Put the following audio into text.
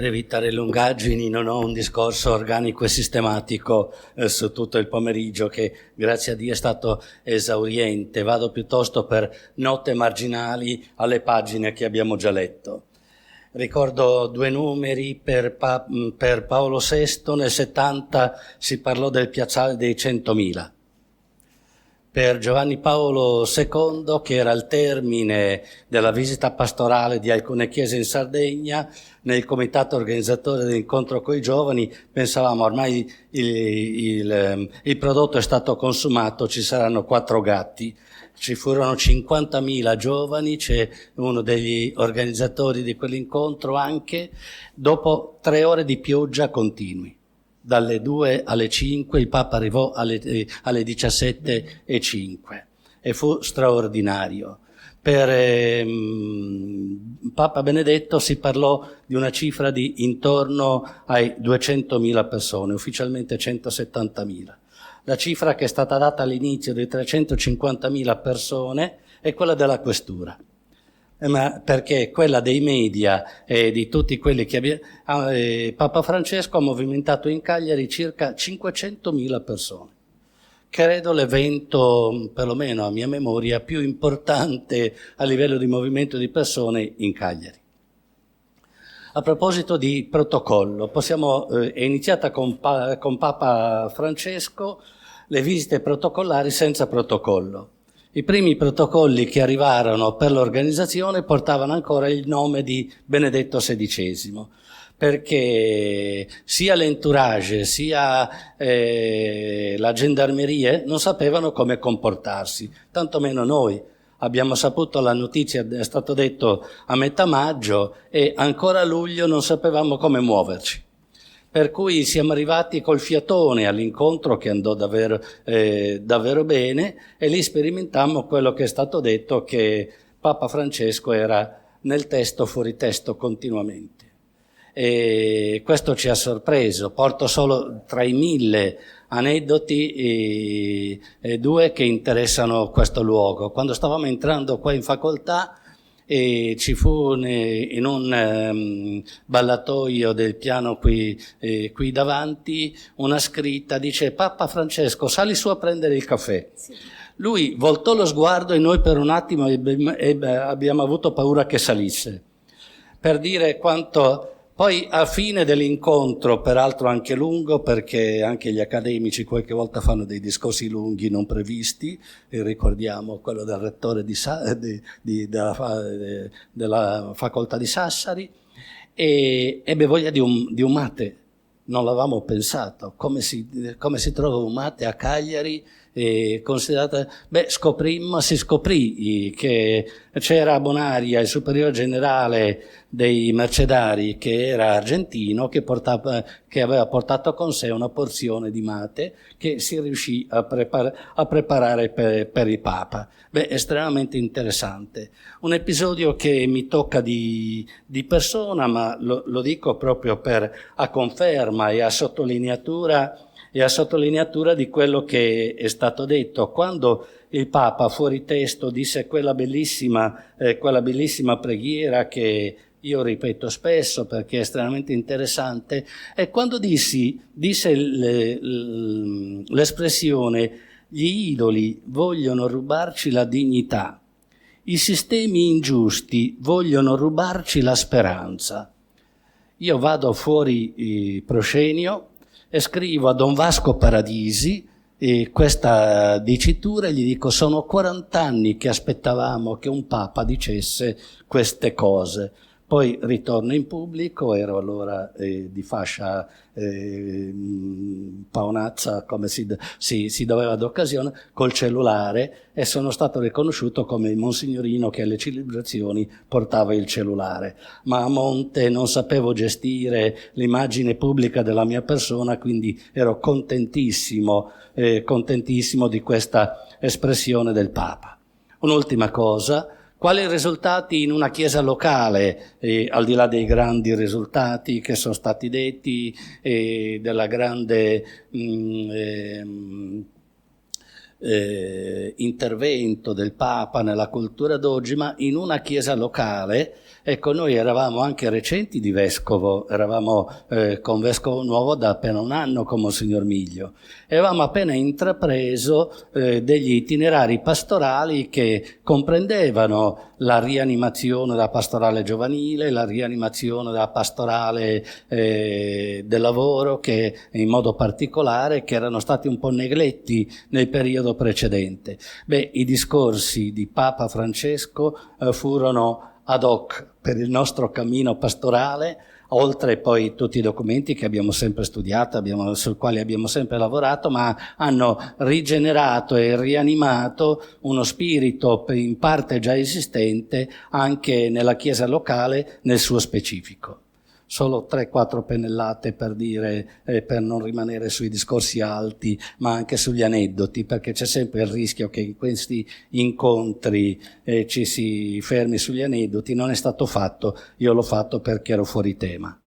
Per evitare lungaggini non ho un discorso organico e sistematico su tutto il pomeriggio che grazie a Dio è stato esauriente. Vado piuttosto per note marginali alle pagine che abbiamo già letto. Ricordo due numeri per Paolo VI, nel 70 si parlò del piazzale dei 100.000. Per Giovanni Paolo II, che era al termine della visita pastorale di alcune chiese in Sardegna, nel comitato organizzatore dell'incontro coi giovani, pensavamo ormai il prodotto è stato consumato, ci saranno 4 gatti. Ci furono 50.000 giovani, c'è uno degli organizzatori di quell'incontro anche, dopo 3 ore di pioggia continui. Dalle 2 alle 5, il Papa arrivò alle 17:05 e fu straordinario. Per Papa Benedetto si parlò di una cifra di intorno ai 200.000 persone, ufficialmente 170.000. La cifra che è stata data all'inizio di 350.000 persone è quella della questura. Ma perché quella dei media e di tutti quelli che Papa Francesco ha movimentato in Cagliari circa 500.000 persone. Credo l'evento, perlomeno a mia memoria, più importante a livello di movimento di persone in Cagliari. A proposito di protocollo, è iniziata con Papa Francesco le visite protocollari senza protocollo. I primi protocolli che arrivarono per l'organizzazione portavano ancora il nome di Benedetto XVI, perché sia l'entourage sia la gendarmeria non sapevano come comportarsi, tantomeno noi. Abbiamo saputo la notizia, è stato detto a metà maggio e ancora a luglio non sapevamo come muoverci. Per cui siamo arrivati col fiatone all'incontro che andò davvero bene e lì sperimentammo quello che è stato detto, che Papa Francesco era nel testo fuori testo continuamente. E questo ci ha sorpreso. Porto solo tra i 1000 aneddoti e 2 che interessano questo luogo. Quando stavamo entrando qua in facoltà e ci fu in un ballatoio del piano qui davanti una scritta, dice: Papa Francesco, sali su a prendere il caffè. Sì. Lui voltò lo sguardo e noi per un attimo abbiamo avuto paura che salisse, per dire quanto. Poi a fine dell'incontro, peraltro anche lungo, perché anche gli accademici qualche volta fanno dei discorsi lunghi non previsti, e ricordiamo quello del rettore della facoltà di Sassari, e ebbe voglia di un mate. Non l'avevamo pensato, come si trova un mate a Cagliari, si scoprì che c'era a Bonaria il superiore generale dei mercedari, che era argentino, che aveva portato con sé una porzione di mate che si riuscì a preparare per il Papa. Estremamente interessante. Un episodio che mi tocca di persona, ma lo dico proprio a conferma e a sottolineatura di quello che è stato detto. Quando il Papa fuori testo disse quella bellissima preghiera che io ripeto spesso perché è estremamente interessante, e quando disse l'espressione: gli idoli vogliono rubarci la dignità, i sistemi ingiusti vogliono rubarci la speranza. Io vado fuori proscenio e scrivo a Don Vasco Paradisi questa dicitura e gli dico: sono 40 anni che aspettavamo che un Papa dicesse queste cose. Poi ritorno in pubblico, ero allora di fascia paonazza, come si doveva d'occasione, col cellulare, e sono stato riconosciuto come il monsignorino che alle celebrazioni portava il cellulare. Ma a monte non sapevo gestire l'immagine pubblica della mia persona, quindi ero contentissimo di questa espressione del Papa. Un'ultima cosa. Quali risultati in una chiesa locale, al di là dei grandi risultati che sono stati detti, della grande intervento del Papa nella cultura d'oggi, ma in una chiesa locale Ecco, noi eravamo anche recenti di vescovo, eravamo con vescovo nuovo da appena un anno con Monsignor Miglio, e avevamo appena intrapreso degli itinerari pastorali che comprendevano la rianimazione della pastorale giovanile, la rianimazione della pastorale del lavoro, che in modo particolare che erano stati un po' negletti nel periodo precedente. Beh, i discorsi di Papa Francesco furono ad hoc per il nostro cammino pastorale, oltre poi tutti i documenti che abbiamo sempre studiato, sui quali abbiamo sempre lavorato, ma hanno rigenerato e rianimato uno spirito in parte già esistente anche nella Chiesa locale nel suo specifico. Solo 3-4 pennellate per dire, per non rimanere sui discorsi alti, ma anche sugli aneddoti, perché c'è sempre il rischio che in questi incontri ci si fermi sugli aneddoti. Non è stato fatto, io l'ho fatto perché ero fuori tema.